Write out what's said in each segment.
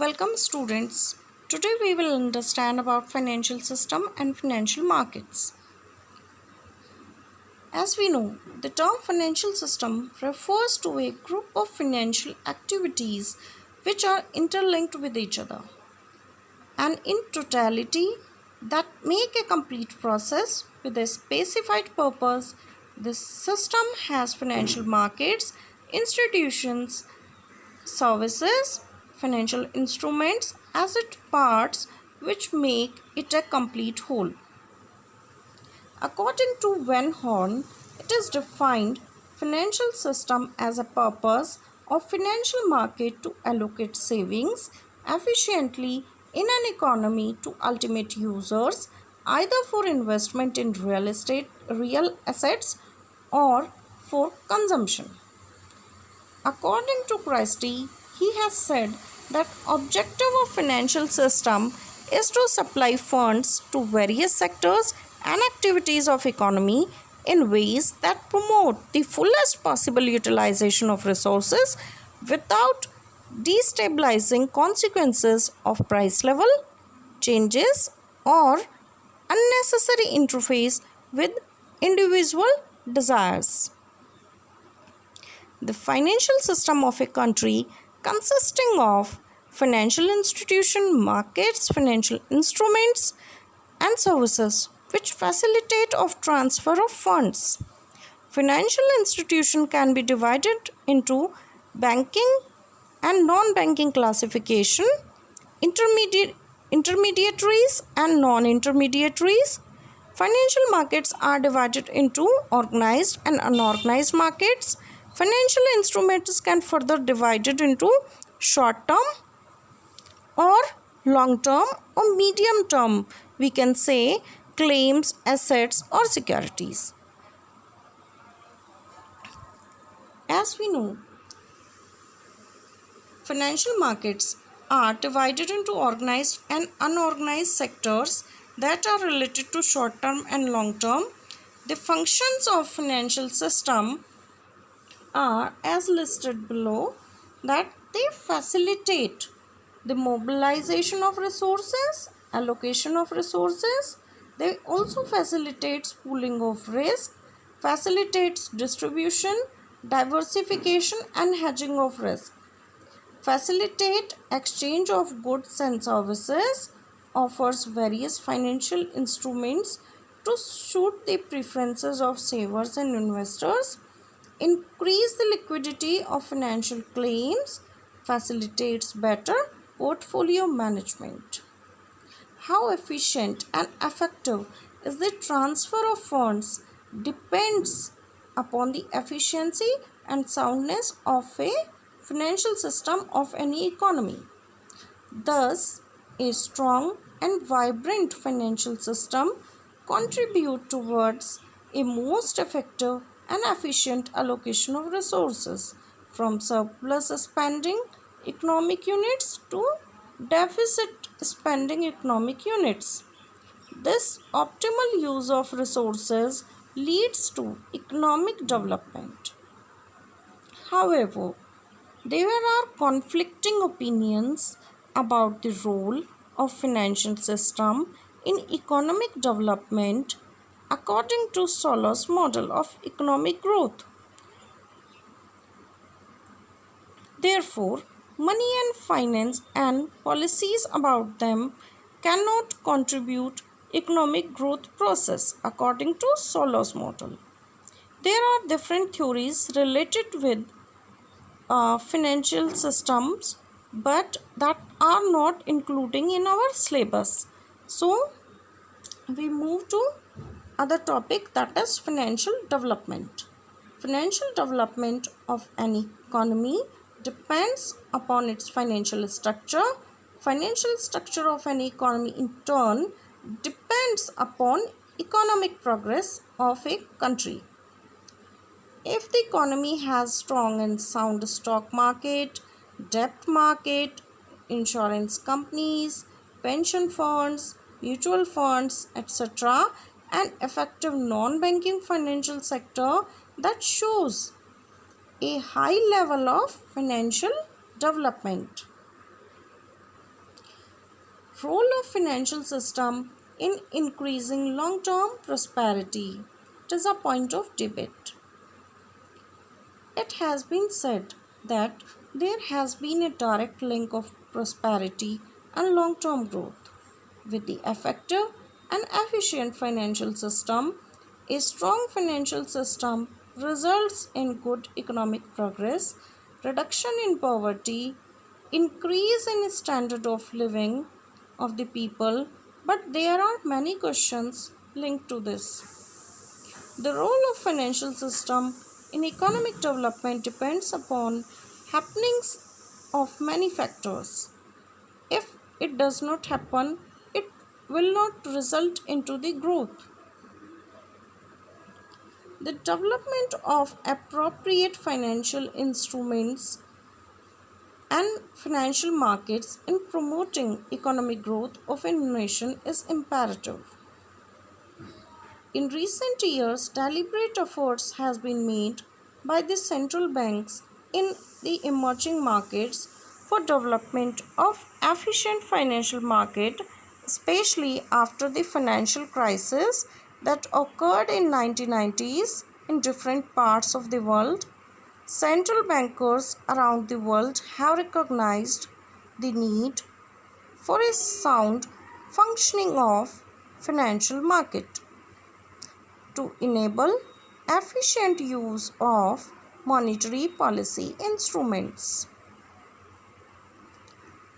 Welcome students. Today we will understand about financial system and financial markets. As we know, the term financial system refers to a group of financial activities which are interlinked with each other and in totality that make a complete process with a specified purpose. This system has financial markets, institutions, services, financial instruments, asset parts which make it a complete whole. According to Van Horn, it is defined financial system as a purpose of financial market to allocate savings efficiently in an economy to ultimate users either for investment in real assets or for consumption. According to Christie, he has said that objective of financial system is to supply funds to various sectors and activities of economy in ways that promote the fullest possible utilization of resources without destabilizing consequences of price level changes or unnecessary interface with individual desires. The financial system of a country consisting of financial institution, markets, financial instruments and services which facilitate of transfer of funds. Financial institution can be divided into banking and non-banking classification, intermediaries and non-intermediaries. Financial markets are divided into organized and unorganized markets. Financial instruments can further divided into short term or long term or medium term. We can say claims, assets or securities. As we know, financial markets are divided into organized and unorganized sectors that are related to short term and long term. The functions of financial system are as listed below, that they facilitate the mobilization of resources, allocation of resources. They also facilitates pooling of risk, facilitates distribution, diversification and hedging of risk, facilitate exchange of goods and services, offers various financial instruments to suit the preferences of savers and investors, increase the liquidity of financial claims, facilitates better portfolio management. How efficient and effective is the transfer of funds depends upon the efficiency and soundness of a financial system of any economy. Thus, a strong and vibrant financial system contribute towards a most effective and efficient allocation of resources from surplus spending economic units to deficit spending economic units. This optimal use of resources leads to economic development. However, there are conflicting opinions about the role of financial system in economic development according to Solo's model of economic growth. Therefore, money and finance and policies about them cannot contribute economic growth process according to Solo's model. There are different theories related with financial systems, but that are not including in our syllabus. So we move to other topic, that is financial development. Financial development of an economy depends upon its financial structure. Financial structure of an economy in turn depends upon economic progress of a country. If the economy has strong and sound stock market, debt market, insurance companies, pension funds, mutual funds, etc., and effective non-banking financial sector, that shows a high level of financial development. Role of financial system in increasing long-term prosperity. It is a point of debate. It has been said that there has been a direct link of prosperity and long-term growth. With the effective and efficient financial system, a strong financial system results in good economic progress, reduction in poverty, increase in standard of living of the people, but there are many questions linked to this. The role of financial system in economic development depends upon happenings of many factors. If it does not happen, it will not result into the growth. The development of appropriate financial instruments and financial markets in promoting economic growth of a nation is imperative. In recent years, deliberate efforts has been made by the central banks in the emerging markets for development of efficient financial market, especially after the financial crisis that occurred in 1990s in different parts of the world. Central bankers around the world have recognized the need for a sound functioning of financial market to enable efficient use of monetary policy instruments.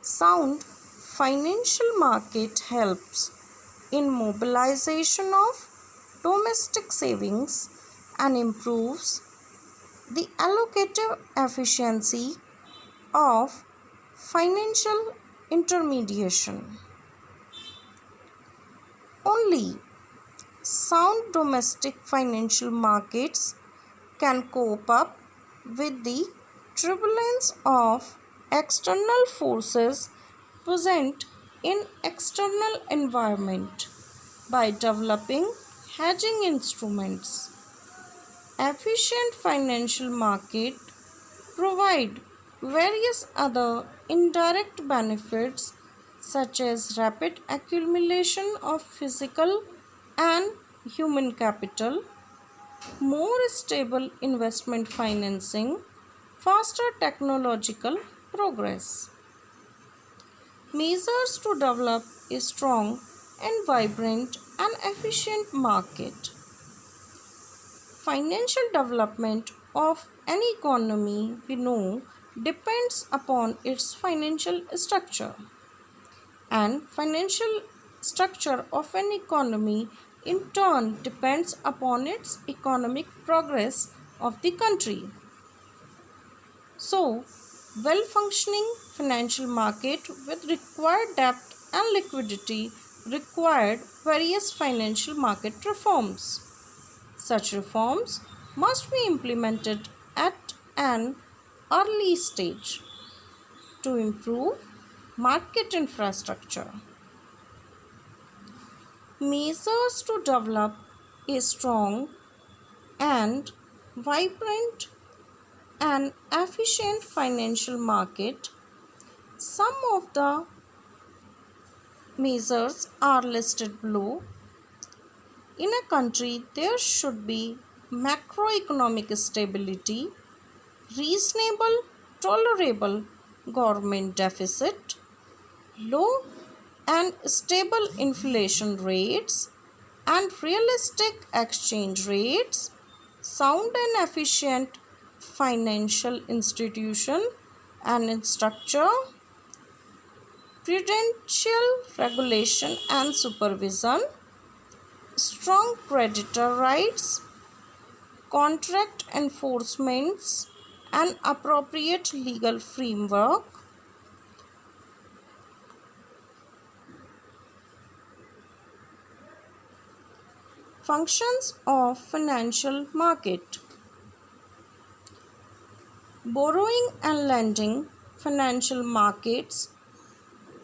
Sound financial market helps in mobilization of domestic savings and improves the allocative efficiency of financial intermediation. Only sound domestic financial markets can cope up with the turbulence of external forces present in external environment by developing hedging instruments. Efficient financial market provide various other indirect benefits such as rapid accumulation of physical and human capital, more stable investment financing, faster technological progress. Measures to develop a strong and vibrant and efficient market. Financial development of any economy we know depends upon its financial structure, and financial structure of an economy in turn depends upon its economic progress of the country. So, well functioning financial market with required depth and liquidity required various financial market reforms. Such reforms must be implemented at an early stage to improve market infrastructure. Measures to develop a strong and vibrant and efficient financial market. Some of the measures are listed below. In a country, there should be macroeconomic stability, reasonable, tolerable government deficit, low and stable inflation rates, and realistic exchange rates, sound and efficient financial institution and structure, prudential regulation and supervision, strong creditor rights, contract enforcements, and appropriate legal framework. Functions of financial market. Borrowing and lending financial markets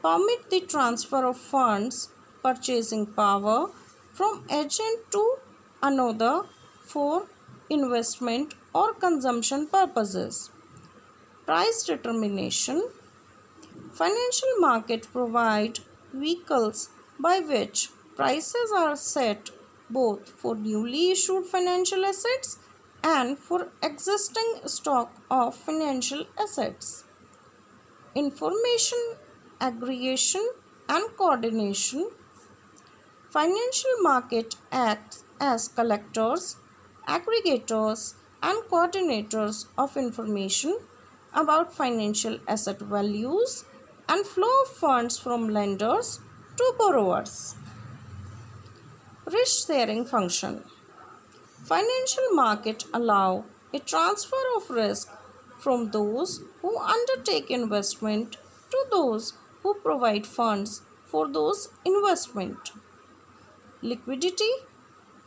permit the transfer of funds, purchasing power from agent to another for investment or consumption purposes. Price determination. Financial market provide vehicles by which prices are set both for newly issued financial assets and for existing stock of financial assets. Information aggregation and coordination. Financial market acts as collectors, aggregators, and coordinators of information about financial asset values and flow of funds from lenders to borrowers. Risk sharing function. Financial markets allow a transfer of risk from those who undertake investment to those who provide funds for those investment. Liquidity.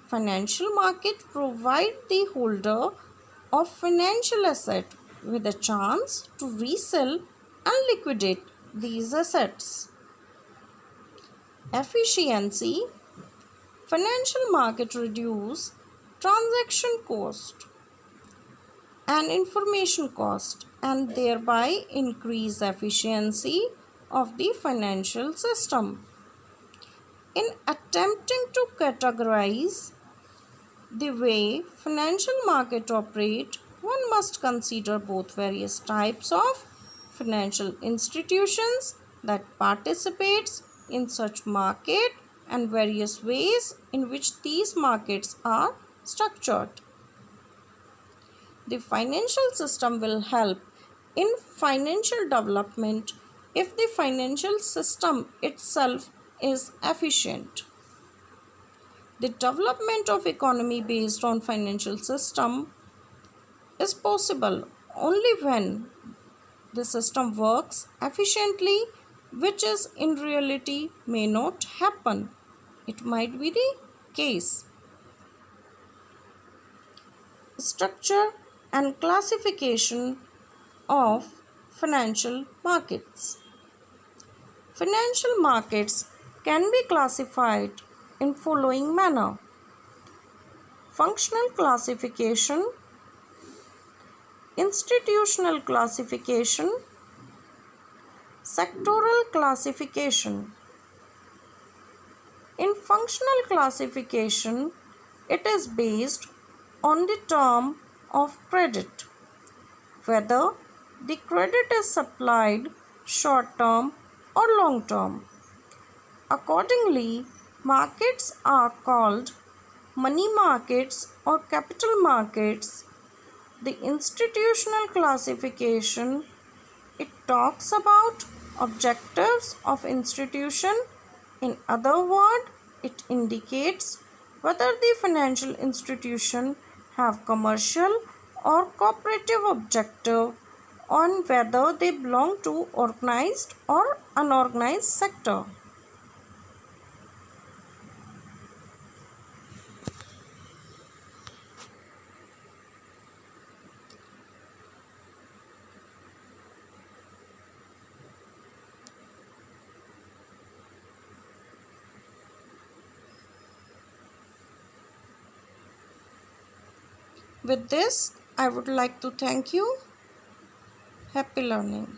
Financial market provide the holder of financial asset with a chance to resell and liquidate these assets. Efficiency. Financial market reduce transaction cost and information cost and thereby increase efficiency of the financial system. In attempting to categorize the way financial market operate, one must consider both various types of financial institutions that participates in such market and various ways in which these markets are structured. The financial system will help in financial development if the financial system itself is efficient. The development of economy based on financial system is possible only when the system works efficiently, which is in reality may not happen. It might be the case. Structure and classification of financial markets. Financial markets can be classified in following manner: functional classification, institutional classification, sectoral classification. In functional classification, it is based on the term of credit, whether the credit is supplied short term or long term. Accordingly, markets are called money markets or capital markets. The institutional classification, it talks about objectives of institution. In other words, it indicates whether the financial institution have commercial or cooperative objective on whether they belong to organized or unorganized sector. With this, I would like to thank you. Happy learning.